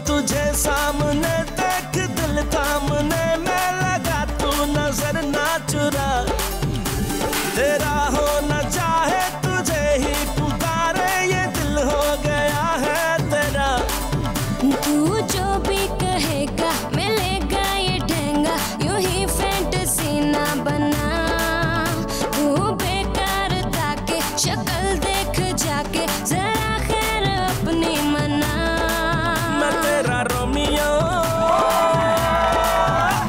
तुझे सामने देख दिल थामने में लगा, तू नजर ना चुरा। तेरा हो न चाहे तुझे ही पुकारे, ये दिल हो गया है तेरा। तू जो भी कहेगा मिलेगा ये ठेंगा, यूं ही फैंटेसी ना बना। तू बेकार ताके शक्ल देख जाके, जरा खैर अपनी मना। मैं तेरा रोमियो,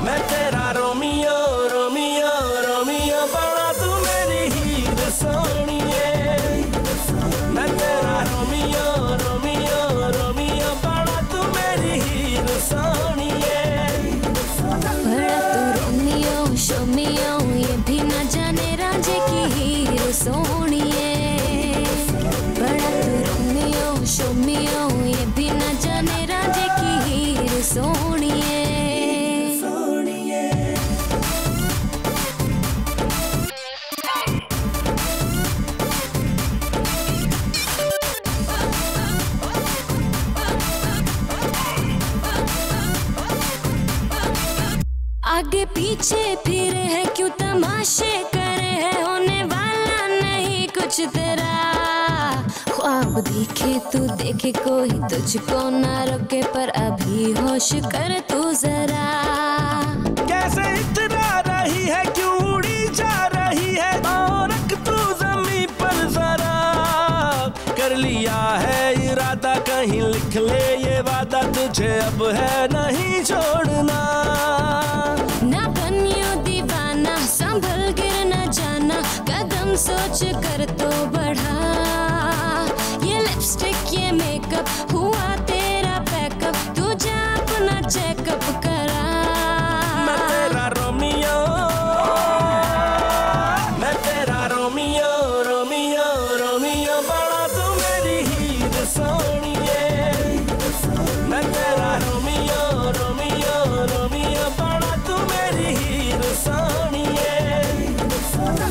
मैं तेरा रोमियो, रोमियो रोमियो बड़ा तू मेरी हीर सोनिए। मैं तेरा रोमियो, रोमियो रोमियो बड़ा तू मेरी हीर सोनिए। बड़ा तू रोमियो शोमियो, ये भी न जाने रांझे की हीर सोनिए। बड़ा तू रोमियो शोमियो, ये भी न जाने रांझे की हीर सोनिए। आगे पीछे फिरे है क्यों तमाशे करे है, होने वाला नहीं कुछ तेरा। ख्वाब देखे तू देखे कोई तुझको ना रोके, पर अभी होश कर तू जरा। कैसे इतना रही है क्यों उड़ी जा रही है, और रख तू जमीन पर जरा। कर लिया है इरादा कहीं लिख ले ये वादा, तुझे अब है नहीं छोड़ना। ना बनियो दीवाना संभल गिर न जाना, कदम सोच कर तो बढ़ा। ये लिपस्टिक ये मेकअप हुआ तेरा पैकअप, तू जा अपना चेकअप करा। मैं तेरा रोमियो, मैं तेरा रोमियो, रोमियो रोमियो बड़ा तू मेरी हीर सोनिए। मैं तेरा रोमियो, रोमियो रोमियो बड़ा तू मेरी हीर सोनिए।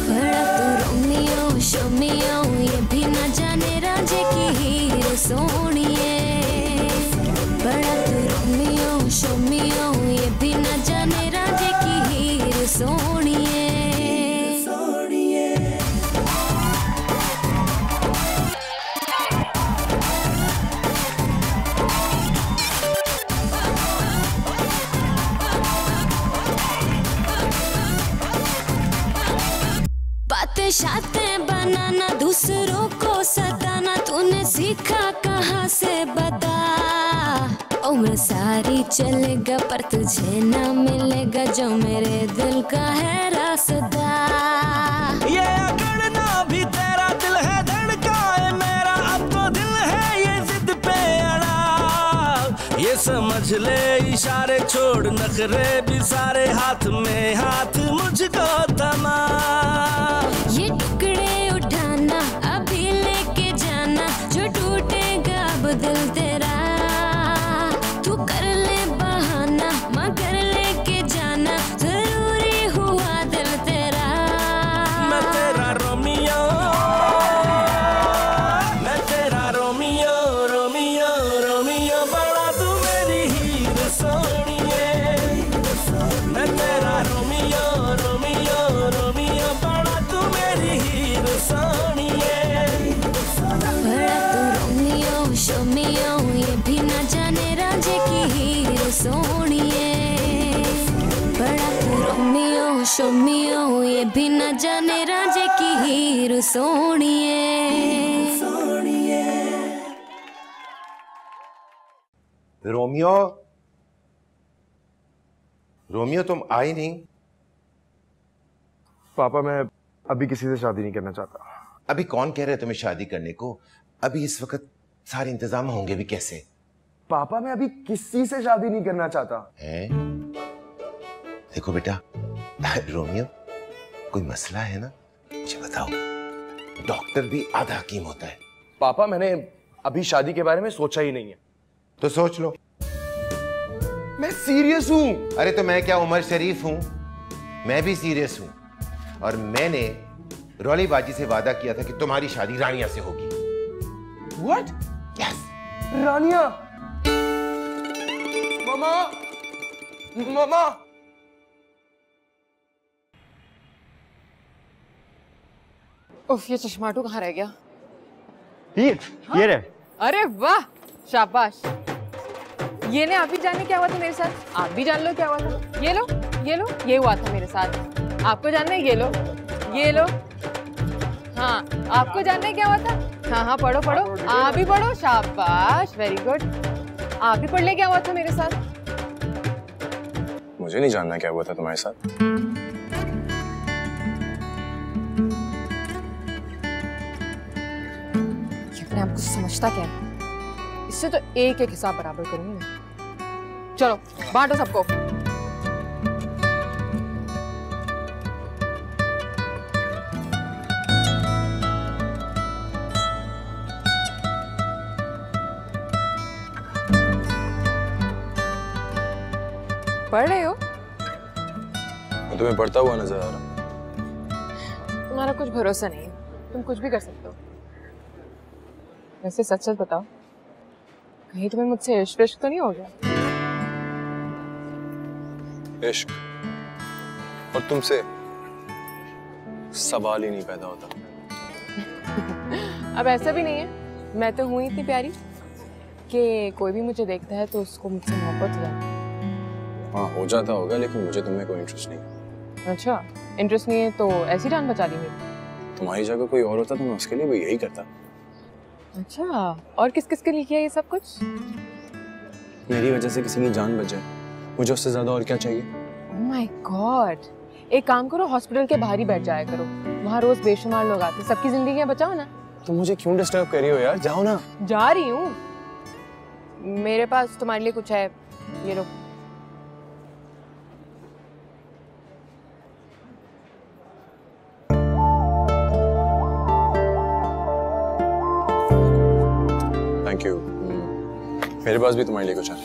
बड़ा तू रोमियो शोमियो, ये भी न जाने रांझे की हीर सोनिए। बड़ा तू रोमियो शोमियो, ये भी न जाने रांझे की हीर सोनिए। बातें शातें बनाना, दूसरों को सताना, तूने सीखा कहाँ से बता। उम्र सारी चलेगा पर तुझे ना मिलेगा जो मेरे दिल का है रास्ता। ये अकड़ना भी तेरा दिल है, धड़का है मेरा अब तो दिल है ये जिद पे अड़ा। ये समझ ले इशारे छोड़ नखरे भी सारे, हाथ में हाथ मुझको थमा। ये टुकड़े उठाना अभी लेके जाना, जो टूटेगा अब दिल तेरा। तू कर ले बहाना मगर लेके जाना, जरूरी हुआ दिल तेरा। मैं तेरा रोमियो, मैं तेरा रोमियो, रोमियो रोमियो बड़ा तू मेरी हीर सोनिए। मैं तेरा रोमियो, रोमियो रोमियो बड़ा तू मेरी हीर सोनिए। बड़ा तू रोमियो शोमियो, ये भी न जाने रांझे की हीर सोनिए। बड़ा तू रोमियो शोमियो, ये भी न जाने रांझे की हीर सोनिए। रोमियो, रोमियो तुम आई नहीं। पापा मैं अभी किसी से शादी नहीं करना चाहता। अभी कौन कह रहे तुम्हें शादी करने को? अभी इस वक्त सारे इंतजाम होंगे भी कैसे? पापा मैं अभी किसी से शादी नहीं करना चाहता। है? देखो बेटा, रोमियो कोई मसला है ना, मुझे बताओ। डॉक्टर भी आधा हकीम होता है। पापा मैंने अभी शादी के बारे में सोचा ही नहीं है। तो सोच लो। मैं सीरियस हूँ। अरे तो मैं क्या उमर शरीफ हूँ? मैं भी सीरियस हूँ और मैंने रौलीबाजी से वादा किया था कि तुम्हारी शादी रानिया से होगी। What? Yes. रानिया। मामा, मामा। उफ, ये चश्माटू कहाँ रह गया? ये रहे। अरे वाह, शाबाश। ये ने आप भी जाने क्या हुआ था मेरे साथ? आप भी जान लो क्या हुआ था? ये लो, ये लो, ये हुआ था मेरे साथ। आपको जानना है? ये लो, ये लो। हाँ, आपको जानना है क्या हुआ था? हाँ हाँ, पढ़ो पढ़ो, आप भी पढ़ो। शाबाश, वेरी गुड। आप भी पढ़ ले क्या हुआ था मेरे साथ? मुझे नहीं जानना क्या हुआ था तुम्हारे साथ। अपने आप को समझता क्या है? इससे तो एक एक हिसाब बराबर करूंगी मैं। चलो बांटो सबको। पढ़ रहे हो? मैं तुम्हें पढ़ता हुआ नजर आ रहा। तुम्हारा कुछ भरोसा नहीं है, तुम कुछ भी कर सकते हो। वैसे सच सच बताओ, कहीं तुम्हें मुझसे इश्क विश्क तो नहीं हो गया? इश्क और तुमसे सवाल ही नहीं पैदा होता। अब ऐसा भी नहीं है, मैं तो हूँ इतनी प्यारी कि कोई भी मुझे देखता है तो उसको मुझसे मोहब्बत हो जाती है। हाँ हो जाता होगा, लेकिन मुझे तुम्हें कोई इंटरेस्ट नहीं। अच्छा, इंटरेस्ट नहीं है तो ऐसी जान बचा ली मेरी। तुम्हारी जगह कोई और होता तो मैं उसके लिए भी यही करता। अच्छा, और किस किस के लिए किया ये सब कुछ? मेरी वजह से किसी की जान बच जाए, मुझे उससे ज्यादा और क्या चाहिए? ओह माय गॉड, एक काम करो, हॉस्पिटल के बाहर ही बैठ जाया करो, वहाँ रोज बेशुमार लोग आते, सबकी जिंदगियां बचाओ ना। तो मुझे क्यों डिस्टर्ब कर रही हो यार, जाओ ना। जा रही हूँ, मेरे पास तुम्हारे लिए कुछ है, ये लो। Thank you. मेरे पास भी तुम्हारे लिए कुछ है।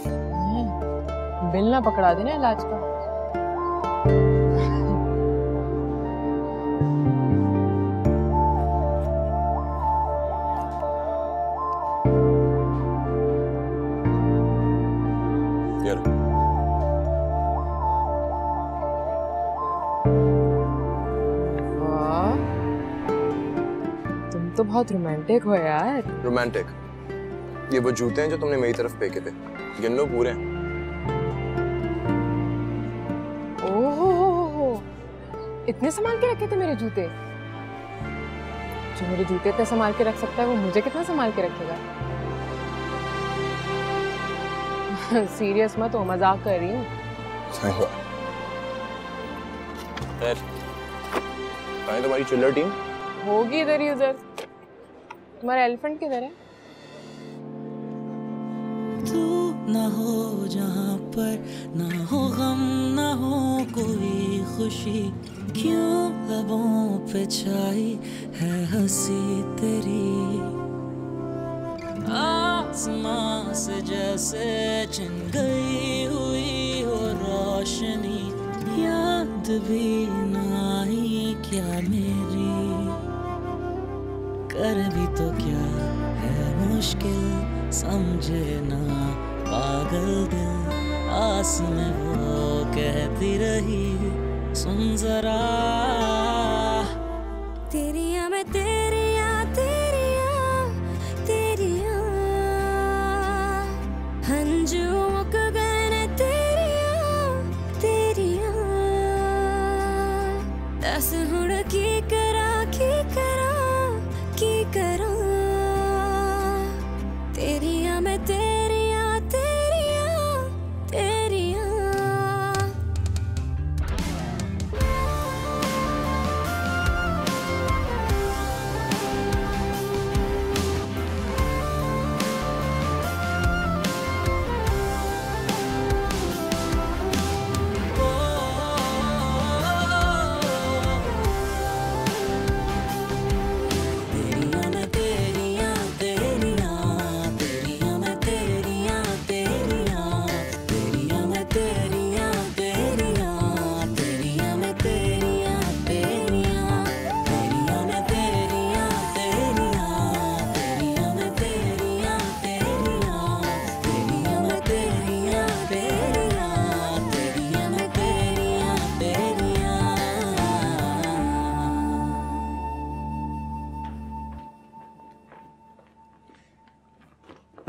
बिल ना पकड़ा देना इलाज का। वाह, तुम तो बहुत रोमांटिक हो यार। रोमांटिक? ये वो जूते हैं जो तुमने मेरी तरफ फेंके थे, गिन लो पूरे हैं। ओह, इतने संभाल के रखे थे मेरे जूते? जो मेरे जूते इतने संभाल के रख सकता है वो मुझे कितना संभाल के रखेगा? सीरियस मत हो, मजाक कर रही हूँ। खैर, कहाँ है तुम्हारी चिल्लर टीम? होगी इधर ही उधर। तुम्हारा एलिफेंट किधर है? तू ना हो जहाँ पर ना हो गम ना हो कोई खुशी, क्यों लबों पे छाई है हंसी तेरी, आसमां से जैसे छिन गई हुई हो रोशनी, याद भी ना आई क्या मेरी, कर भी तो क्या है मुश्किल, समझे ना पागल दिल, आस में वो कहती रही सुन जरा, तेरिया मैं तेरिया तेरिया तेरिया, हंजू मुक गए ने तेरिया तेरिया, दस हुण की करा की करा की करा, तेरिया मैं तेरिया तेरिया तेरिया।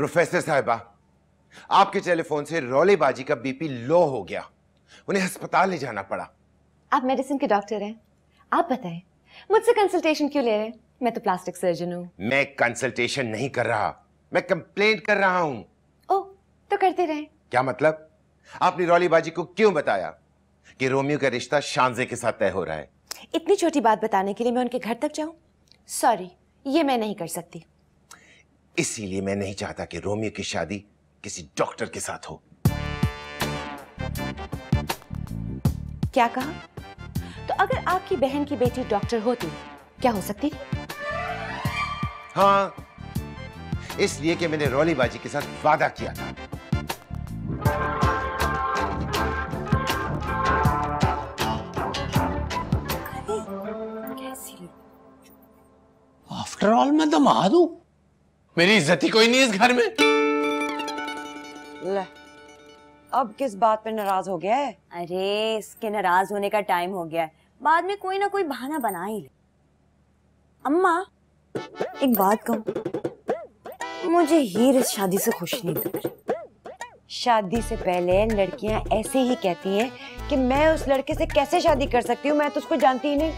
प्रोफेसर साहिबा, आपके टेलीफोन से रौलेबाजी का बीपी लो हो गया, उन्हें अस्पताल ले जाना पड़ा। आप मेडिसिन के डॉक्टर हैं, आप बताएं मुझसे कंसल्टेशन क्यों ले रहे हैं? मैं तो प्लास्टिक सर्जन हूँ। मैं कंसल्टेशन नहीं कर रहा, मैं कंप्लेंट कर रहा हूँ। ओह, तो करते रहे। क्या मतलब? आपने रौलेबाजी को क्यों बताया कि रोमियो का रिश्ता शांजे के साथ तय हो रहा है? इतनी छोटी बात बताने के लिए मैं उनके घर तक जाऊं? सॉरी, ये मैं नहीं कर सकती। इसीलिए मैं नहीं चाहता कि रोमियो की शादी किसी डॉक्टर के साथ हो। क्या कहा? तो अगर आपकी बहन की बेटी डॉक्टर होती, क्या हो सकती थी? हाँ, इसलिए कि मैंने रौलेबाजी के साथ वादा किया था। आफ्टर ऑल मैं दामाद हूं, मेरी इज्जत ही कोई नहीं इस घर में। ले, अब किस बात पे नाराज हो गया है? अरे इसके नाराज होने का टाइम हो गया है, बाद में कोई ना कोई बहाना बना ही ले। अम्मा एक बात कहूं, मुझे हीर इस शादी से खुश नहीं लग रही। शादी से पहले लड़कियां ऐसे ही कहती हैं कि मैं उस लड़के से कैसे शादी कर सकती हूँ, मैं तो उसको जानती ही नहीं।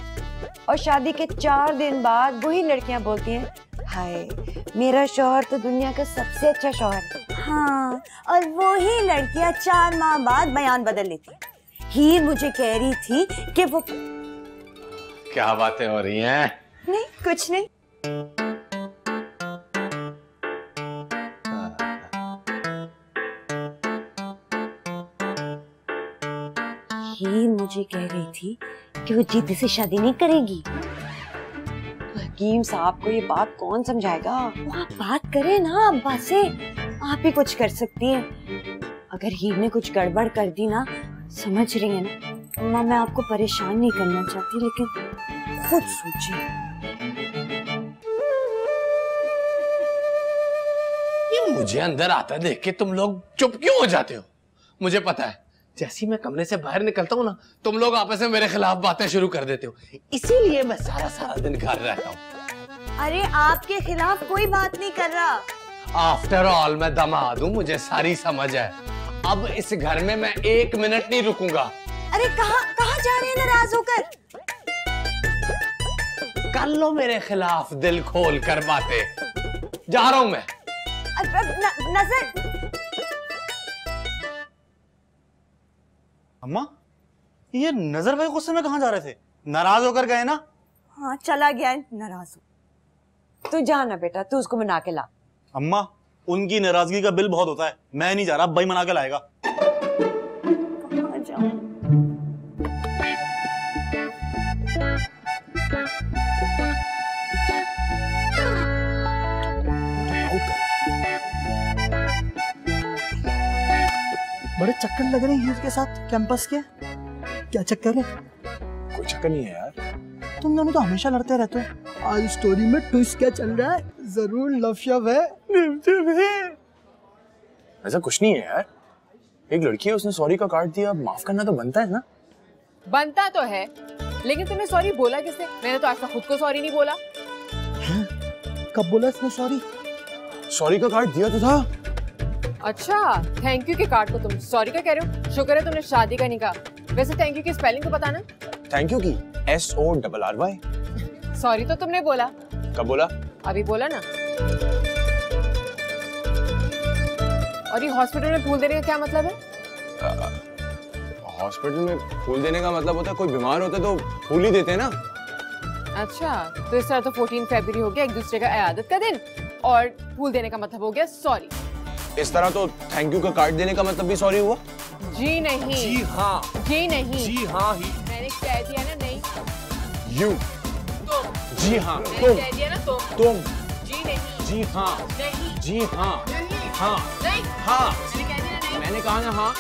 और शादी के 4 दिन बाद वही लड़कियां बोलती हैं, हाय मेरा शौहर तो दुनिया का सबसे अच्छा शौहर है। हाँ, और वो ही लड़कियां 4 माह बाद बयान बदल लेती। हीर मुझे कह रही थी कि वो क्या बातें हो रही हैं? नहीं, कुछ नहीं। हीर मुझे कह रही थी कि वो जीती से शादी नहीं करेगी। हकीम साहब को ये बात कौन समझाएगा? वो आप बात करें ना अब्बा से, आप ही कुछ कर सकती हैं। अगर हीर ने कुछ गड़बड़ कर दी ना, समझ रही है ना अम्मा, मैं आपको परेशान नहीं करना चाहती, लेकिन खुद सोचिए। ये मुझे अंदर आता देख के तुम लोग चुप क्यों हो जाते हो? मुझे पता है, जैसे मैं कमरे से बाहर निकलता हूँ ना, तुम लोग आपस में मेरे खिलाफ बातें शुरू कर देते हो, इसीलिए मैं सारा दिन घर रहता हूँ। अरे आपके खिलाफ कोई बात नहीं कर रहा। आफ्टर ऑल मैं दामाद हूँ, मुझे सारी समझ है। अब इस घर में मैं 1 मिनट नहीं रुकूंगा। अरे कहाँ जा रहे हैं नाराज होकर? कर लो मेरे खिलाफ दिल खोल कर बातें, जा रहा हूं मैं। नजर। अम्मा, ये नजर भाई गुस्से में कहाँ जा रहे थे? नाराज होकर गए ना? हाँ, चला गया नाराज हो। तू जा ना बेटा, तू उसको मना के ला। अम्मा, उनकी नाराजगी का बिल बहुत होता है, मैं नहीं जा रहा, भाई मना के लाएगा। कहाँ जाऊं? बड़े चक्कर लग रहे हैं इसके साथ कैंपस के। क्या चक्कर है? कोई चक्कर नहीं है यार, तुम दोनों तो हमेशा लड़ते रहते हो। आज स्टोरी में ट्विस्ट क्या चल रहा है? जरूर लव शव है। ऐसा कुछ नहीं है यार, एक लड़की है, उसने सॉरी का कार्ड दिया, माफ करना तो बनता है ना। बनता तो है, लेकिन तुमने सॉरी बोला किससे? मैंने तो आज तक खुद को सॉरी नहीं बोला। कब बोला इसने सॉरी? सॉरी का कार्ड दिया तो था। अच्छा, थैंक यू के कार्ड को तुम सॉरी का कह रहे हो? शुक्र है तुमने शादी का नहीं कहा। वैसे थैंक यू की स्पेलिंग तो बताना। थैंक यू की SORRY। सॉरी तो तुमने बोला। कब बोला? अभी बोला ना। और ये हॉस्पिटल में फूल देने का क्या मतलब है? हॉस्पिटल में फूल देने का मतलब होता है कोई बीमार होता है तो फूल ही देते हैं ना। अच्छा, तो इस तरह तो 14 फरवरी हो गया, एक दूसरे का इयादत का दिन, और फूल देने का मतलब हो गया सॉरी। इस तरह तो थैंक यू का कार्ड देने का मतलब भी सॉरी हुआ? जी नहीं। जी हाँ। जी नहीं। जी हाँ ही। मैंने कह दिया ना नहीं। यू। तुम। जी हाँ। मैंने कह दिया ना तुम। तुम। जी नहीं। जी हाँ। नहीं। जी हाँ। नहीं। हाँ। नहीं। हाँ। मैंने कह दिया ना नहीं। मैंने कहा ना हाँ।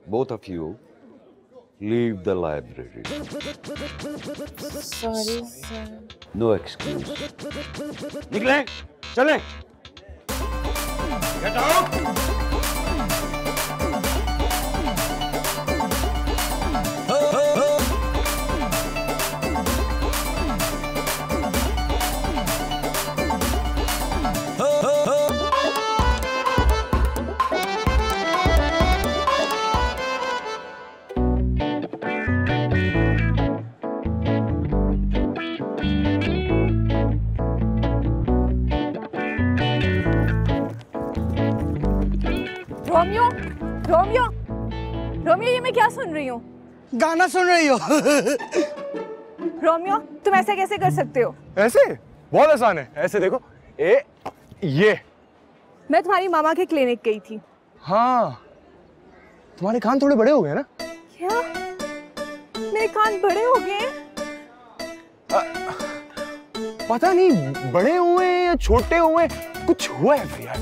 Both of you leave the library. Sorry, sir. No excuse. निकले, चले। Get out! Romeo, Romeo, Romeo, ये मैं क्या सुन रही हूँ? गाना सुन रही हो? रोमियो, तुम ऐसा कैसे कर सकते हो? ऐसे बहुत आसान है, ऐसे देखो, ये मैं तुम्हारी मामा के क्लिनिक गई थी। हाँ, तुम्हारे कान थोड़े बड़े हो गए ना? क्या? मेरे कान बड़े हो गए? पता नहीं बड़े हुए या छोटे हुए, कुछ हुआ है यार।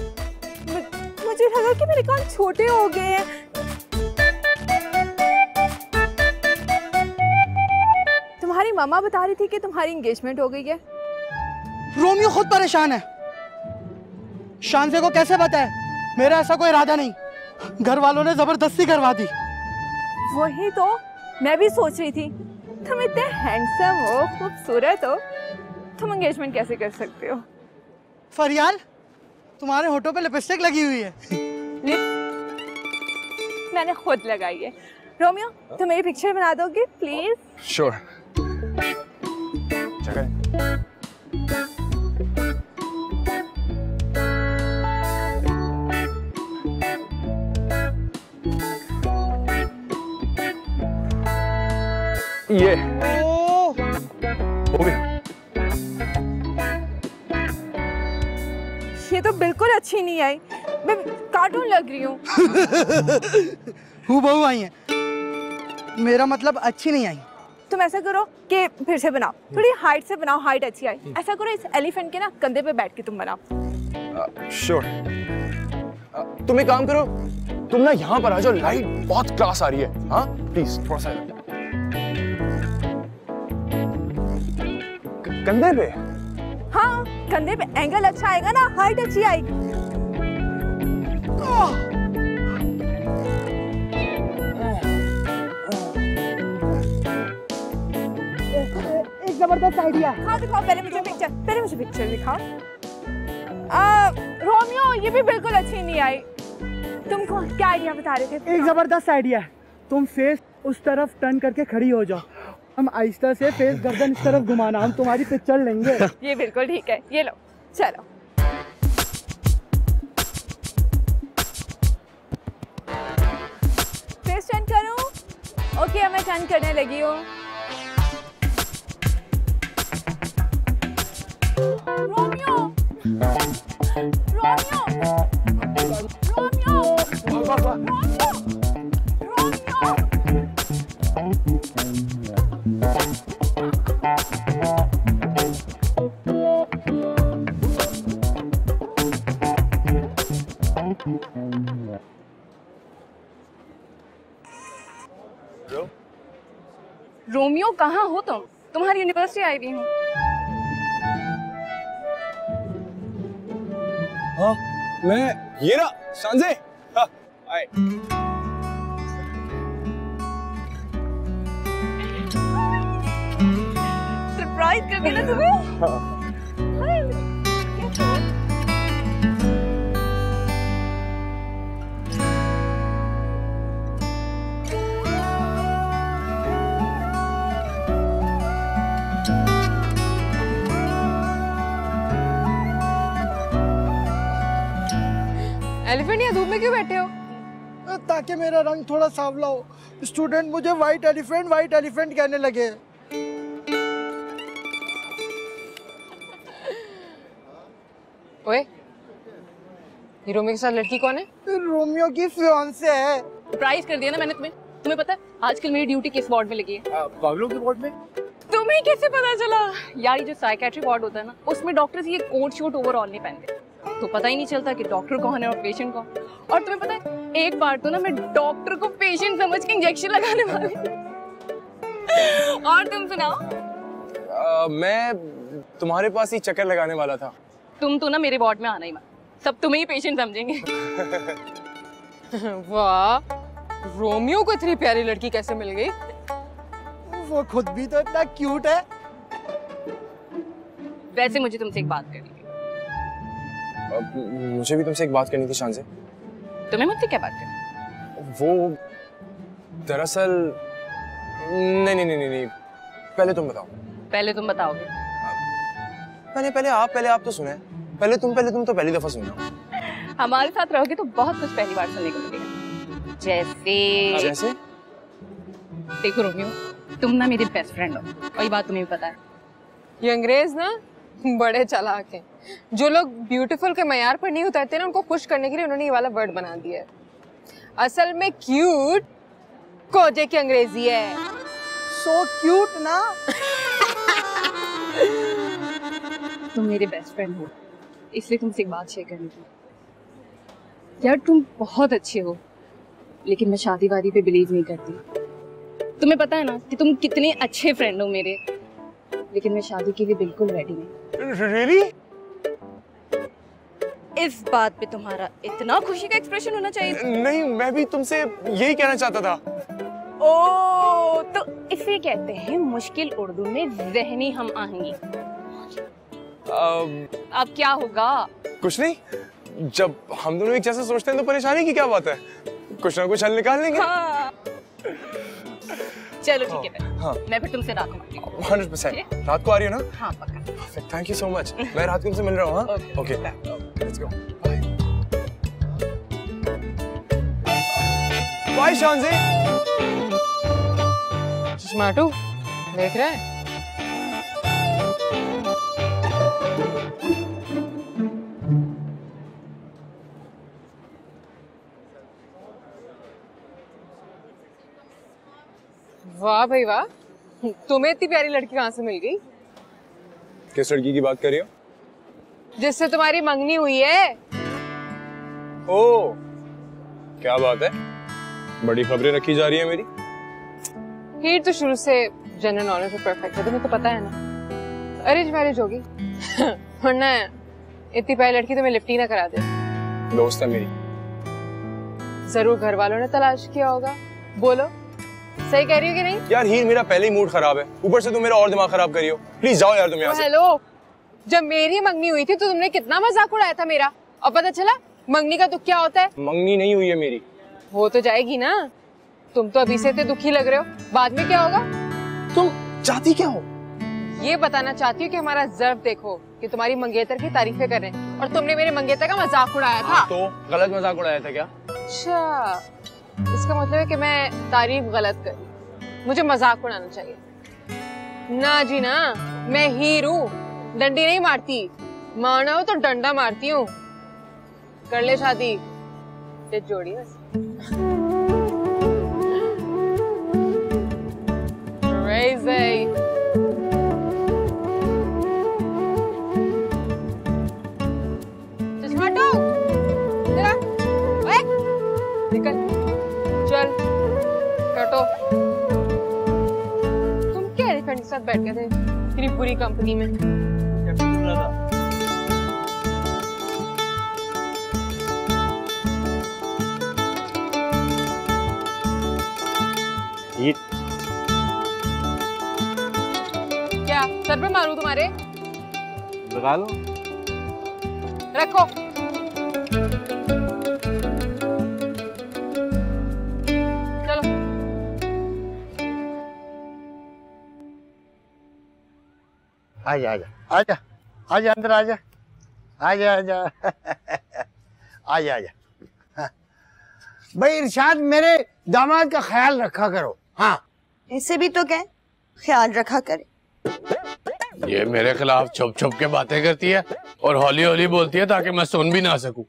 मुझे लगा कि मेरे कान छोटे हो गए हैं। तुम्हारी मामा बता रही थी कि तुम्हारी एंगेजमेंट हो गई है। रोमियो खुद परेशान है। शांसे को कैसे बताए? मेरा ऐसा कोई इरादा नहीं, घर वालों ने जबरदस्ती करवा दी। वही तो मैं भी सोच रही थी, तुम इतने हैंडसम हो, खूबसूरत हो, तुम एंगेजमेंट कैसे कर सकते हो? फरियाल, तुम्हारे होठों पे लिपस्टिक लगी हुई है। मैंने खुद लगाई है। रोमियो, तुम मेरी पिक्चर बना दोगे प्लीज? श्योर। ये हो गई। ये तो बिल्कुल अच्छी नहीं आई, मैं कार्टून लग रही हूँ। हूबहू आई है, मेरा मतलब अच्छी नहीं आई। तुम ऐसा करो कि फिर से बनाओ, थोड़ी हाइट से बनाओ, हाइट अच्छी आई। ऐसा करो, इस एलिफेंट के ना कंधे पे बैठ के तुम बनाओ। श्योर। तुम एक काम करो, तुम ना यहाँ पर आ जाओ, लाइट बहुत क्लास आ रही है। हाँ प्लीज थोड़ा सा कंधे पे। हाँ, कंधे पे एंगल अच्छा आएगा ना, हाइट अच्छी आएगी। एक जबरदस्त आइडिया। हाँ दिखाओ, पहले मुझे पिक्चर दिखाओ। रोमियो, ये भी बिल्कुल अच्छी नहीं आई। तुमको क्या आइडिया बता रहे थे? एक जबरदस्त आइडिया है, तुम फेस उस तरफ टर्न करके खड़ी हो जाओ, हम आहिस्ता से फेस गर्दन इस तरफ घुमाना, हम तुम्हारी पिक्चर लेंगे। ये बिल्कुल ठीक है, ये लो, चलो। फेस टर्न करूं? ओके, मैं टर्न करने लगी हूँ। रोमियो, रोमियो, रोमियो, रोमियो, कहाँ हो तुम? तुम्हारी यूनिवर्सिटी आई हुई हूँ। हाँ, मैं ये ना शांजे। हाँ, आए। सरप्राइज कर देना तुम्हें। हाँ। एलिफेंट, यहाँ धूप में क्यों बैठे हो? ताकि मेरा रंग थोड़ा सांवला हो। स्टूडेंट मुझे व्हाइट एलिफेंट कहने लगे। ओए, ये रोमियो के साथ लड़की कौन है? रोमियो की फियांसे है। सरप्राइज कर दिया ना मैंने तुम्हें पता है आजकल मेरी ड्यूटी किस वार्ड में लगी है? पागलों के वार्ड में। तुम्हें कैसे पता चला? यार, ये जो साइकेट्री वार्ड होता है ना, उसमें डॉक्टर्स ये कोट शूट ओवरऑल नहीं पहनते, तो पता ही नहीं चलता कि डॉक्टर कौन है और पेशेंट कौन। और तुम्हें पता है, एक बार तो ना मैं डॉक्टर को पेशेंट समझ के इंजेक्शन लगाने वाली। और तुम सुनाओ। मैं तुम्हारे पास ही चक्कर लगाने वाला था। तुम तो ना मेरे वार्ड में आना ही मत, सब तुम्हें ही पेशेंट समझेंगे। वाह, रोमियो को इतनी प्यारी लड़की कैसे मिल गई? वो खुद भी तो इतना क्यूट है। वैसे मुझे तुमसे एक बात करनी थी। मुझे भी तुमसे एक बात करनी थी शांसे। तुम्हें मुझसे क्या बात करनी? वो दरअसल नहीं, पहले तुम बताओ। पहले तुम बताओगे? पहले आप तो सुने। पहले तुम तो पहली दफा सुना। हमारे साथ रहोगे तो बहुत कुछ पहली बार सुनने को मिलेगा। जैसे देखो रोमियो, तुम ना मेरी बेस्ट फ्रेंड हो और ये बात तुम्हें भी पता है। ये अंग्रेज ना बड़े चालाक हैं। जो लोग ब्यूटीफुल के मयार पर नहीं उतरते ना, उनको खुश करने के लिए उन्होंने ये वाला वर्ड बना दिया है। असल में क्यूट कोजे की अंग्रेजी है। सो क्यूट ना। तुम मेरे बेस्ट फ्रेंड हो, इसलिए तुमसे एक बात शेयर करनी थी। यार तुम बहुत अच्छे हो, लेकिन मैं शादी वादी पे बिलीव नहीं करती। तुम्हें पता है ना कि तुम कितने अच्छे फ्रेंड हो मेरे, लेकिन मैं शादी के लिए बिल्कुल रेडी नहीं। Really? इस बात पे तुम्हारा इतना खुशी का एक्सप्रेशन होना चाहिए। नहीं, मैं भी तुमसे यही कहना चाहता था। ओ, तो इसे कहते हैं मुश्किल उर्दू में ज़हनी हम आहंगी। अब क्या होगा? कुछ नहीं, जब हम दोनों एक जैसा सोचते हैं तो परेशानी की क्या बात है, कुछ ना कुछ हल निकाल लेंगे। हाँ। चलो ठीक है फिर। हाँ। मैं फिर तुमसे रात में मिलती हूँ। 100%। रात को आ रही हो ना? हाँ पक्का। Thank you so much. मैं रात को तुमसे मिल रहा हूँ। हाँ? Okay, let's go. बाय शानज़े। चश्माटू देख रहे हैं? वाह भाई वाह, तुम्हें इतनी प्यारी लड़की कहाँ से मिल गई? किस लड़की की बात कर रही हो? जिससे तुम्हारी मंगनी हुई है। ओह, क्या बात है, बड़ी खबरें रखी जा रही है मेरी। हीर तो शुरू से जनरल नॉलेज में परफेक्ट है, तुम्हें तो पता है ना। अरेंज मैरिज होगी वरना इतनी प्यारी लड़की तुम्हें लिफ्ट ही ना करा दे। दोस्त है मेरी। जरूर घर वालों ने तलाश किया होगा। बोलो, सही कह रही हो कि नहीं? यार हीर, मेरा पहले ही मूड खराब है, ऊपर से तुम मेरा और दिमाग खराब करियो। प्लीज जाओ यार तुम यहाँ से। हेलो, जब मेरी मंगनी हुई थी तो तुमने कितना मजाक उड़ाया था मेरा, और पता चला मंगनी का दुख क्या होता है? मंगनी नहीं हुई है मेरी। हो तो जाएगी ना। तुम तो अभी से इतने दुखी लग रहे हो, बाद में क्या होगा? तुम चाहती क्या हो? ये बताना चाहती हूँ कि हमारा ज़र्फ देखो कि तुम्हारी मंगेतर की तारीफें कर रहे हैं, और तुमने मेरे मंगेतर का मजाक उड़ाया था। तो गलत मजाक उड़ाया था क्या? अच्छा, इसका मतलब है कि मैं तारीफ गलत कर रही, मुझे मजाक उड़ाना चाहिए ना जी ना। मैं हीर हूँ, डंडी नहीं मारती, मारना हो तो डंडा मारती हूँ। कर ले शादी, जोड़ी बस। Crazy. चश्माटू, इधर आ। ओए, निकल, चल, कटो। तुम क्या एलिफेंट के साथ बैठ गए थे इतनी बुरी कंपनी में? क्या सर पे मारूं तुम्हारे? लगा लो। रखो। चलो। आजा आजा आजा आजा, अंदर आजा आजा आजा आजा आजा। भाई इरशाद, मेरे दामाद का ख्याल रखा करो। हाँ, ऐसे भी तो कह ख्याल रखा करे। ये मेरे खिलाफ छुप छुप के बातें करती है और हौली हौली बोलती है ताकि मैं सुन भी ना सकूं।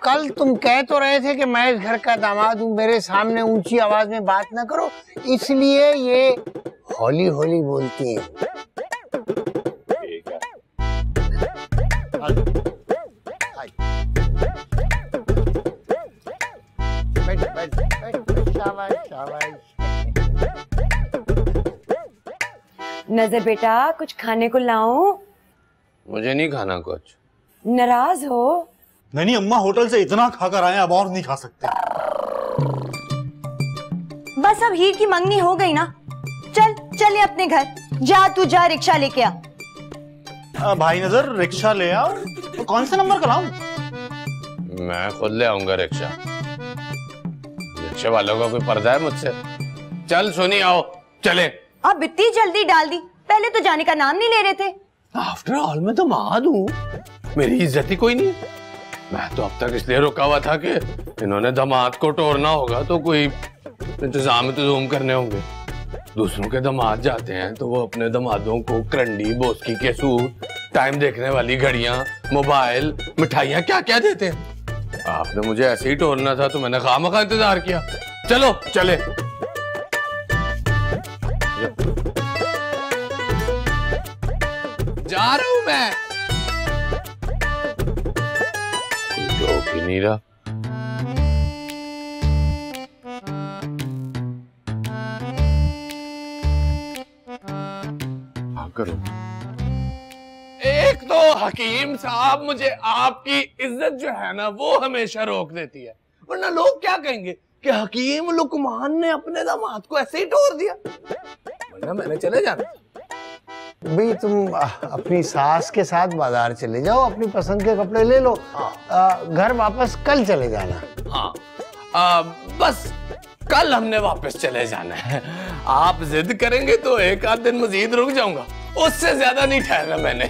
कल तुम कह तो रहे थे कि मैं इस घर का दामाद हूँ, मेरे सामने ऊंची आवाज में बात ना करो, इसलिए ये हौली हौली बोलती है। नजर बेटा, कुछ खाने को लाऊं? मुझे नहीं खाना कुछ। नाराज हो? नहीं अम्मा, होटल से इतना खाकर आए, अब और नहीं खा सकते। बस अब हीर की मंगनी हो गई ना, चल चले अपने घर। जा तू जा, रिक्शा लेके आ। भाई नजर, रिक्शा ले आओ। तो कौन से नंबर का लाऊं? मैं खुद ले आऊंगा रिक्शा। रिक्शा वालों का कोई पर्दा है मुझसे? चल सोनी, आओ चले। अब इतनी जल्दी डाल दी, पहले तो जाने का नाम नहीं ले रहे थे। आफ्टर ऑल मैं तो माद हूँ, मेरी इज्जत ही कोई नहीं। मैं तो अब तक इसलिए रुका हुआ था कि इन्होंने दामाद को तोड़ना होगा तो कोई इंतजाम करने होंगे। दूसरों के दामाद जाते हैं तो वो अपने दामादों को करंडी, बोस्की के सूट, टाइम देखने वाली घड़ियां, मोबाइल, मिठाइयां क्या क्या देते हैं। आपने मुझे ऐसे ही तोड़ना था तो मैंने खामखा इंतजार किया। चलो चले। जा रहा हूं मैं। कोई रोक ही नहीं रहा। करो। एक तो हकीम साहब मुझे आपकी इज्जत जो है ना वो हमेशा रोक देती है, वरना लोग क्या कहेंगे कि हकीम लुकमान ने अपने दामाद को ऐसे ही तोड़ दिया, वरना मैंने चले जाना। भाई तुम अपनी सास के साथ बाजार चले जाओ, अपनी पसंद के कपड़े ले लो, घर वापस कल चले जाना। हाँ बस कल हमने वापस चले जाना है। आप जिद करेंगे तो एक आध दिन मजीद रुक जाऊंगा, उससे ज्यादा नहीं ठहरना मैंने।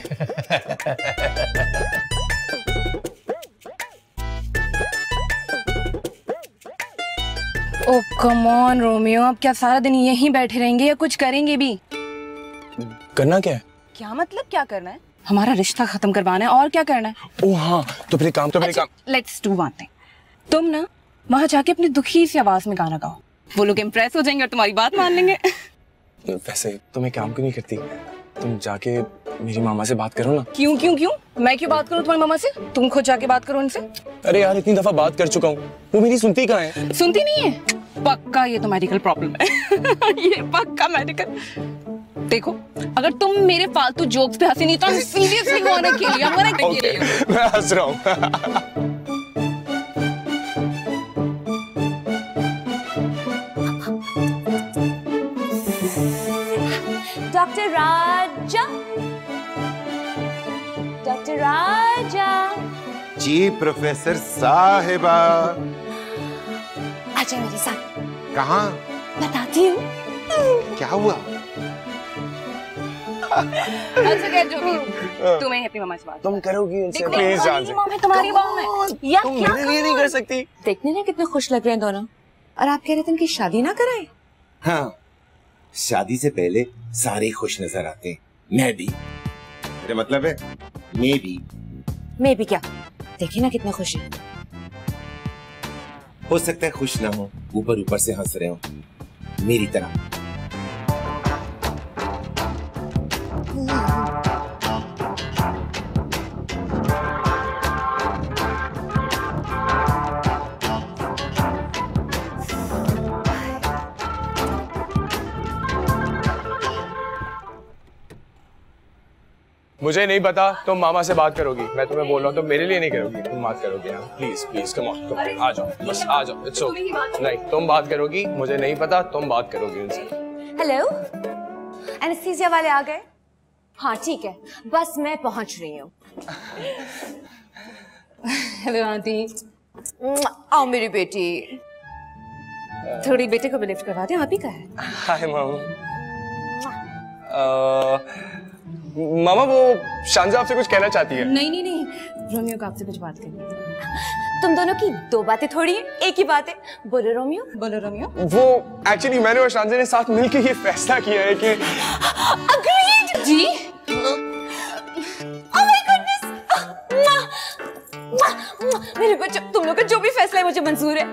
ओह कम ऑन रोमियो, आप क्या सारा दिन यहीं बैठे रहेंगे या कुछ करेंगे भी? करना क्या है? क्या मतलब क्या करना है? हमारा रिश्ता खत्म करवाना है, और क्या करना है? ओह हाँ, तो फिर काम लेट्स डू वन थिंग। तुम ना वहां जाके अपनी दुखी सी आवाज में गाना गाओ, वो लोग इम्प्रेस हो जाएंगे और तुम्हारी बात मान लेंगे। वैसे तुम एक काम क्यों नहीं करती, तुम जाके मेरी मामा से बात करो ना। क्यों क्यों क्यों? मैं क्यों बात करूं तुम्हारी मामा से? तुम खुद जाके बात करो उनसे। अरे यार इतनी दफा बात कर चुका हूँ, वो मेरी सुनती कहाँ है? सुनती नहीं है? पक्का ये तो मेडिकल प्रॉब्लम है। ये पक्का मेडिकल। देखो अगर तुम मेरे फालतू जोक्स पे हंसी नहीं तो सीरियसली गोना के लिए मैं हंस रहा हूँ। डॉक्टर राजा, डॉक्टर राजा। जी प्रोफेसर साहिबा। आजा मेरे साथ। कहाँ? बताती हूँ। क्या हुआ? अच्छा क्या जो भी तुम्हें अपनी मामा से बात तुम करोगी उनसे? प्लीज जान से। तुम्हारी माँ में या तुम मेरे लिए नहीं कर सकती? देखने ना कितने खुश लग रहे हैं दोनों, और आप कह रहे थे उनकी शादी ना कराएं? हाँ, शादी से पहले सारे खुश नजर आते हैं, मैं भी। मेरा मतलब है मैं भी क्या? देखिए ना कितने खुश हैं। हो सकता है खुश ना हो, ऊपर ऊपर से हंस रहे हो मेरी तरह। मुझे नहीं पता, तुम मामा से बात करोगी। मैं तुम्हें बोल रहा हूँ, तुम मेरे लिए नहीं करोगी, तुम बात करोगी। प्लीज प्लीज कम ऑन, तुम आ जाओ, बस आ जाओ। It's okay. नहीं तुम बात करोगी, मुझे नहीं पता, तुम बात करोगी उनसे। हेलो, एनेस्थीसिया वाले आ गए? हाँ ठीक है, बस मैं पहुंच रही हूँ। Hello aunty. आओ मेरी बेटी। थोड़ी बेटे को भी लिफ्ट करवा दे, आप ही का है। हाय मामा। मामा वो शांजा आपसे कुछ कहना चाहती है। नहीं नहीं नहीं, रोमियो को आपसे कुछ बात करनी है। तुम दोनों की दो बातें थोड़ी है, एक ही बात है। बोलो रोमियो। बोलो रोमियो। वो एक्चुअली मैंने और शांजा ने साथ मिलकर ये फैसला किया है कि अग्रीड जी। ओह माय गॉडनेस, मेरे बच्चों, तुम लोग का जो भी फैसला है मुझे मंजूर है।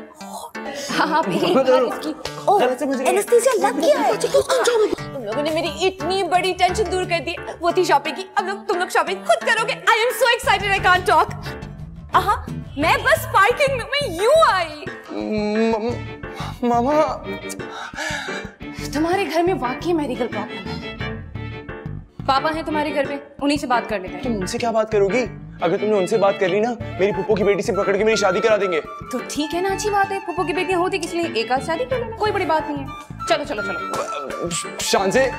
हाँ एनेस्थीसिया लग गया है। तुम लोगों ने मेरी इतनी बड़ी टेंशन दूर कर दी। वो थी शॉपिंग की, अब तुम लोग शॉपिंग खुद करोगे। I am so excited, I can't talk. मैं बस पार्किंग में यूं आई। मामा तुम्हारे घर में वाकई मेडिकल प्रॉब्लम है। पापा हैं तुम्हारे घर पे, उन्हीं से बात कर लेते हैं। तुम उनसे क्या बात करोगी? अगर तुमने उनसे बात कर ली ना, मेरी फूफो की बेटी से पकड़ के मेरी शादी करा देंगे। तो ठीक है ना, अच्छी बात है। फूफो की बेटियां होती किस लिए, एक आध शादी कर लेना, कोई बड़ी बात नहीं है। चलो चलो चलो। शांजे,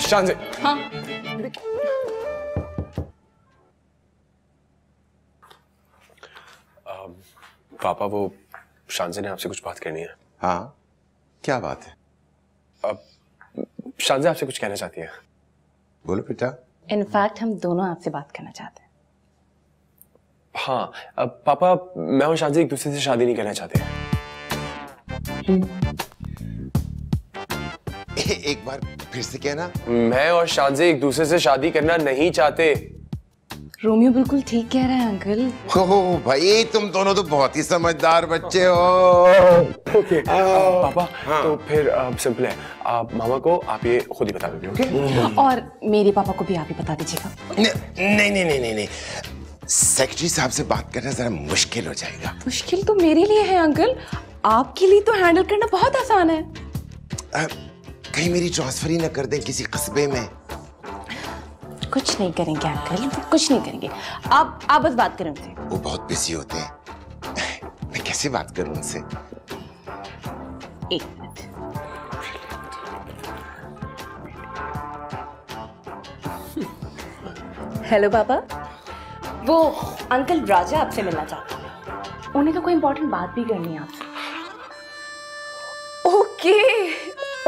शांजे। हाँ पापा वो शांजे ने आपसे कुछ बात करनी है। हाँ क्या बात है? अब शांजे आपसे कुछ कहना चाहती है। बोलो बेटा। इनफैक्ट हम दोनों आपसे बात करना चाहते हैं। हाँ पापा, मैं और शादी एक दूसरे से शादी नहीं करना चाहते। एक बार फिर से कहना। मैं और शादी एक दूसरे से शादी करना नहीं चाहते। रोमियो बिल्कुल ठीक कह रहा है अंकल। हो भाई, तुम दोनों तो बहुत ही समझदार बच्चे हो। ओके पापा, तो फिर सिंपल है, आप मामा को आप ये खुद ही बता दोगे। ओके? और मेरे पापा को भी आप ही बता दीजिएगा। नहीं नहीं नहीं नहीं, सेक्रेटरी साहब से बात करना जरा मुश्किल हो जाएगा। मुश्किल तो मेरे लिए है अंकल, आपके लिए तो हैंडल करना बहुत आसान है। कहीं मेरी ट्रांसफर ही ना कर दें किसी कस्बे में। कुछ नहीं करेंगे अंकल, कुछ नहीं करेंगे। आप बस बात करें उनसे। वो बहुत बिजी होते हैं, मैं कैसे बात करूं उनसे? एक मिनट। हेलो पापा, वो अंकल राजा आपसे मिलना चाहते हैं। उन्हें तो कोई इंपॉर्टेंट बात भी करनी है आपसे। ओके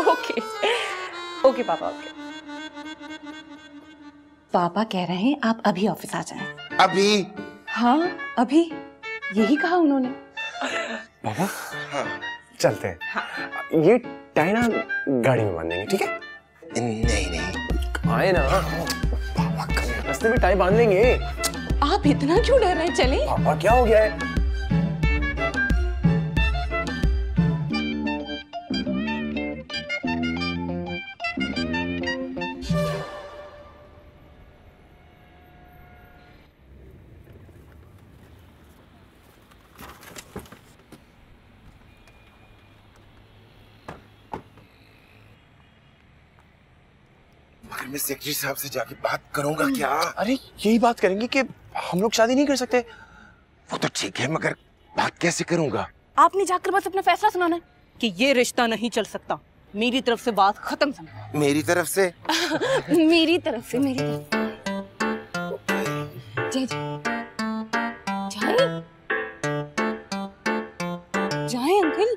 ओके ओके पापा, ओके। पापा कह रहे हैं आप अभी ऑफिस आ जाएं। अभी? हाँ अभी, यही कहा उन्होंने। पापा चलते हैं। हाँ। ये टाई ना गाड़ी में बांध देंगे, ठीक है? नहीं नहीं, आए ना पापा, रास्ते में टाई बांध लेंगे। आप इतना क्यों डर रहे हैं? चले। पापा क्या हो गया है? मैं सेक्रेटरी साहब से जाके बात करूंगा क्या? अरे यही बात करेंगे कि हम लोग शादी नहीं कर सकते। वो तो ठीक है, मगर बात कैसे करूंगा? आपने जाकर बस अपना फैसला सुनाना है कि ये रिश्ता नहीं चल सकता। मेरी तरफ से बात खत्म समझो। मेरी तरफ से? मेरी तरफ से, मेरी तरफ से। जाए जाए अंकल,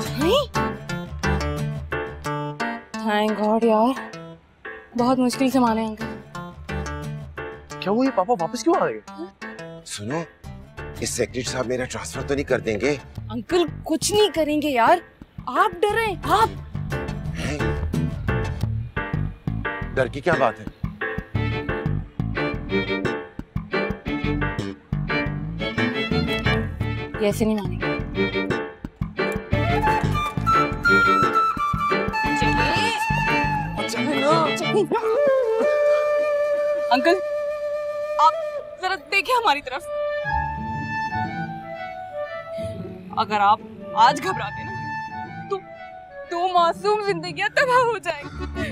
जाए। थैंक गॉड यार, बहुत मुश्किल से माने अंकल। क्या हुआ, ये पापा वापस क्यों आ गए? सुनो, इस सेक्रेटरी साहब मेरा ट्रांसफर तो नहीं कर देंगे? अंकल कुछ नहीं करेंगे यार, आप डर रहे हैं। आप डर की क्या बात है? ये ऐसे नहीं मानेंगे। अंकल आप जरा देखिए हमारी तरफ। अगर आप आज घबराते ना तो मासूम जिंदगियां तबाह हो जाएंगी।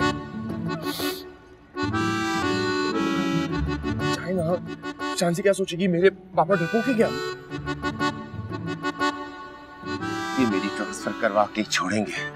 चाइना चांसी क्या सोचेगी? मेरे पापा डरपोक है क्या? ये मेरी ट्रांसफर करवा के छोड़ेंगे।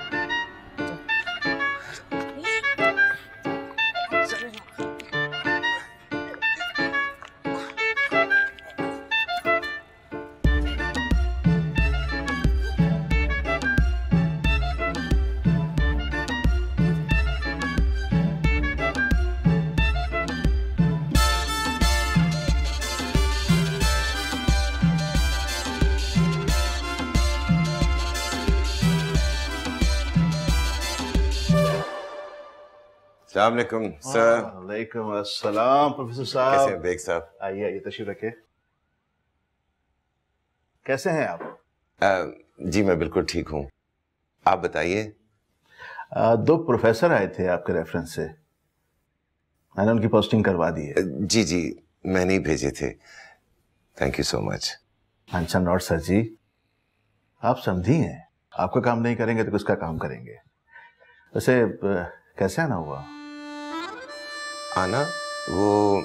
अस्सलामुअलैकुम सर। वालेकुम अस्सलाम प्रोफेसर साहब। कैसे हैं बेग साहब? आइए आइए, तशरीफ रखिए। कैसे हैं आप? जी मैं बिल्कुल ठीक हूँ, आप बताइए। 2 प्रोफेसर आए थे आपके रेफरेंस से, मैंने उनकी पोस्टिंग करवा दी है। जी जी, मैंने ही भेजे थे, थैंक यू सो मच। अच्छा नॉट सर जी, आप समझी हैं, आपका काम नहीं करेंगे तो किसका काम करेंगे। वैसे कैसे आना हुआ? आना वो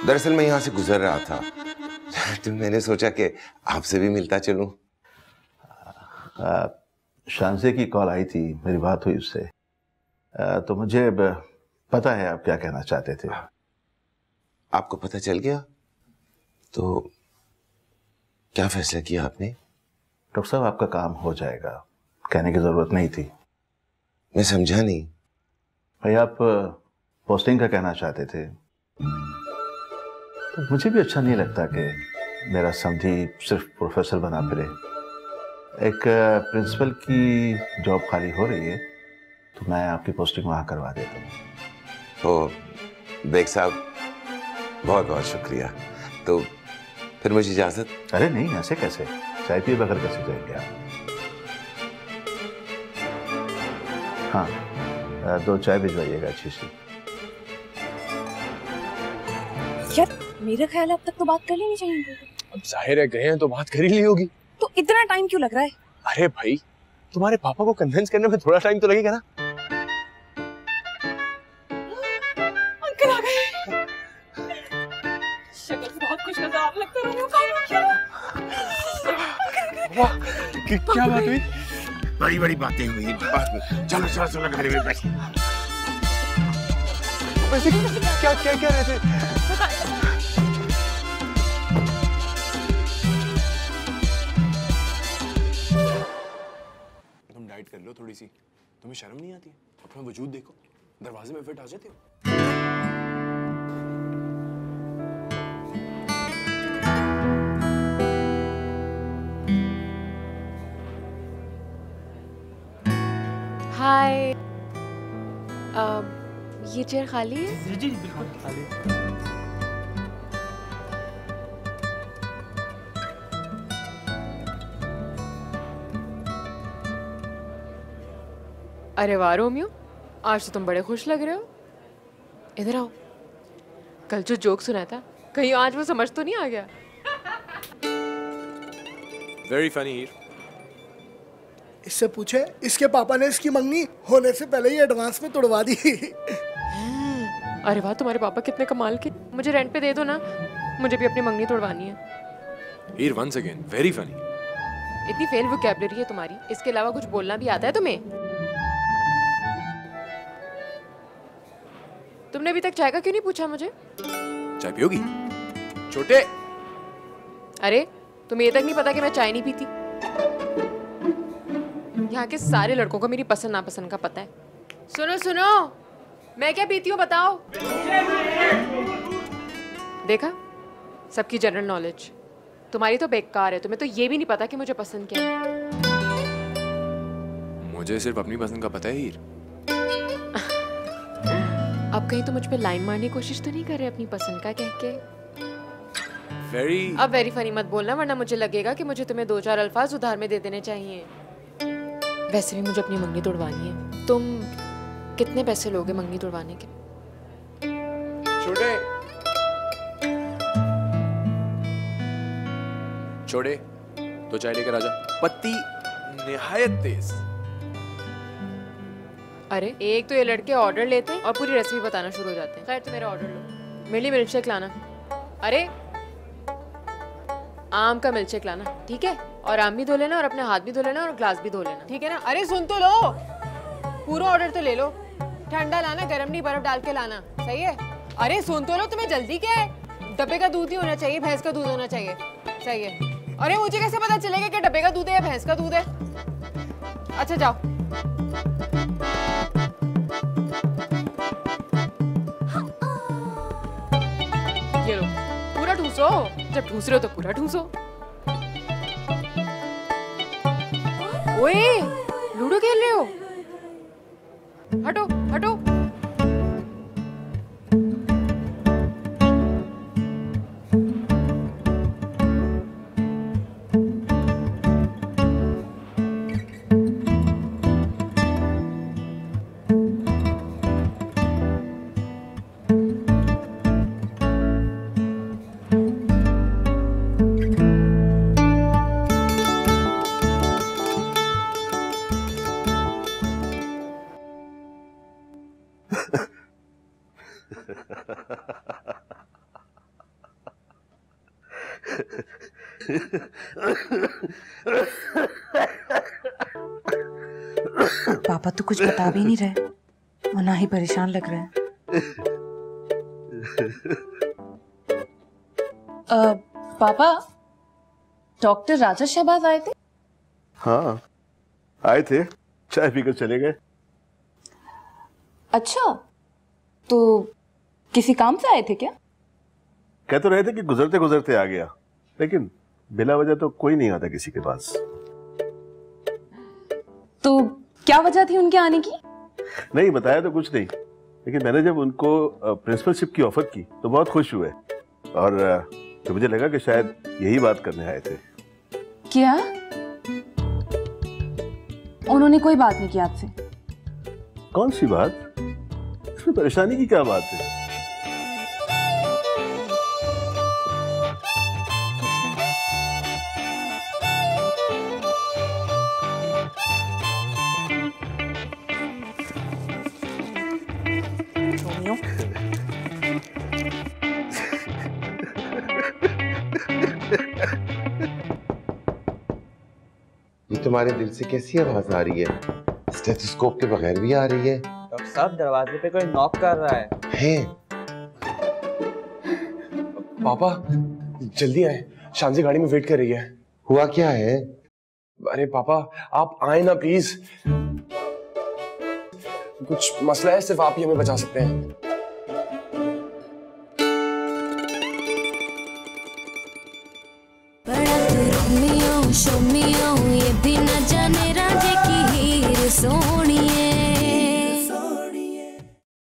दरअसल मैं यहाँ से गुजर रहा था तो मैंने सोचा कि आपसे भी मिलता चलूं। शानसे की कॉल आई थी, मेरी बात हुई उससे, तो मुझे पता है आप क्या कहना चाहते थे। आपको पता चल गया? तो क्या फैसला किया आपने? डॉक्टर साहब आपका काम हो जाएगा, कहने की जरूरत नहीं थी। मैं समझा नहीं। भाई आप पोस्टिंग का कहना चाहते थे, तो मुझे भी अच्छा नहीं लगता कि मेरा समधी सिर्फ प्रोफेसर बना फिरे। एक प्रिंसिपल की जॉब खाली हो रही है, तो मैं आपकी पोस्टिंग वहां करवा देता हूँ। ओ बेग साहब, बहुत बहुत शुक्रिया। तो फिर मुझे इजाजत? अरे नहीं, ऐसे कैसे, चाय पिए बगैर कैसे जाएंगे आप? हाँ, 2 चाय भिजवाइएगा अच्छी सी। यार मेरा ख्याल है अब तक तो बात कर लेनी चाहिए। अब जाहिर है गए हैं तो बात कर ही ली होगी। तो इतना टाइम क्यों लग रहा है? अरे भाई, तुम्हारे पापा को कन्विंस करने में थोड़ा टाइम तो लगेगा ना। अंकल आ गए। शक्ल से बहुत खुश नजर आप लगते हो। क्या बात हुई? बड़ी बड़ी बातें हुई। चलो चलो चलो घर में बैठ। वैसे क्या क्या क्या रहे थे? तुम डाइट कर लो थोड़ी सी। तुम्हें शर्म नहीं आती? अपना वजूद देखो, दरवाजे में फिट आ जाते हो। हाय, ये चेयर खाली है? जी जी बिल्कुल खाली है। अरे वाह रोमियो, आज तो तुम बड़े खुश लग रहे हो। इधर आओ। कल जो जोक सुना था, कहीं आज वो समझ तो नहीं आ गया? वेरी फनी हीर। इससे पूछे, इसके पापा ने इसकी मंगनी होने से पहले ही एडवांस में तोड़वा दी। अरे वाह, तुम्हारे पापा कितने कमाल के। मुझे रेंट पे दे दो ना, मुझे भी अपनी मंगनी तोड़वानी है। हीर वंस अगेन वेरी फनी। इतनी फेल वोकैबुलरी है तुम्हारी, इसके अलावा कुछ बोलना भी आता है तुम्हें? तुमने अभी तक चाय का क्यों नहीं पूछा मुझे? चाय पियोगी? छोटे। अरे तुम्हें ये तक नहीं पता कि मैं चाय नहीं पीती? यहाँ के सारे लड़कों को मेरी पसंद नापसंद का पता है। सुनो सुनो, मैं क्या पीती हूँ बताओ? देखा, सबकी जनरल नॉलेज। तुम्हारी तो बेकार है, तुम्हें तो ये भी नहीं पता कि मुझे पसंद क्या है। मुझे सिर्फ अपनी पसंद का पता है हीर। अब कहीं तो मुझ पे लाइन मारने की कोशिश तो नहीं कर रहे अपनी पसंद का कह के? अब वेरी फनी मत बोलना, वरना मुझे लगेगा कि मुझे तुम्हें 2-4 अल्फाज उधार में दे देने चाहिए। वैसे भी मुझे अपनी मंगनी तोड़वानी है। तुम कितने पैसे लोगे मंगनी तोड़वाने के? छोटे छोटे तो चाय लेकर आजा, पत्ती निहायत तेज। अरे एक तो ये लड़के ऑर्डर लेते हैं और पूरी रेसिपी बताना शुरू हो जाते हैं। खैर तुम मेरा ऑर्डर लो। मेरे लिए मिल्कशेक लाना। अरे आम का मिल्कशेक लाना, ठीक है? और आम भी धो लेना और अपने हाथ भी धो लेना और ग्लास भी धो लेना, ठीक है ना? अरे सुन तो लो, पूरा ऑर्डर तो ले लो। ठंडा लाना, गर्म नहीं, बर्फ डाल के लाना, सही है? अरे सुन तो लो, तुम्हें जल्दी क्या है? डब्बे का दूध ही होना चाहिए, भैंस का दूध होना चाहिए, सही है? अरे मुझे कैसे पता चलेगा कि डब्बे का दूध है या भैंस का दूध है? अच्छा जाओ। ये लो, पूरा ठूसो। जब ठूस रहे हो तो पूरा ठूसो। ओए, लूडो खेल रहे हो? हटो हटो। पापा तो कुछ बता भी नहीं रहे और ना ही परेशान लग रहे हैं। पापा, डॉक्टर राजा शहबाज आए थे? हाँ आए थे, चाय पीकर चले गए। अच्छा, तो किसी काम से आए थे क्या? कह तो रहे थे कि गुजरते गुजरते आ गया, लेकिन बिला वजह तो कोई नहीं आता किसी के पास। तो क्या वजह थी उनके आने की? नहीं बताया तो कुछ नहीं, लेकिन मैंने जब उनको प्रिंसिपलशिप की ऑफर की तो बहुत खुश हुए और तो मुझे लगा कि शायद यही बात करने आए थे। क्या? उन्होंने कोई बात नहीं की आपसे? कौन सी बात? इसमें परेशानी की क्या बात है? ये तुम्हारे दिल से कैसी आवाज आ रही है? स्टेथोस्कोप के बगैर भी आ रही है। डॉक्टर साहब दरवाजे पे कोई नॉक कर रहा है। पापा जल्दी आए, शांति गाड़ी में वेट कर रही है। हुआ क्या है? अरे पापा आप आए ना प्लीज, कुछ मसला है, सिर्फ आप ही हमें बचा सकते हैं। Show me, oh yeah.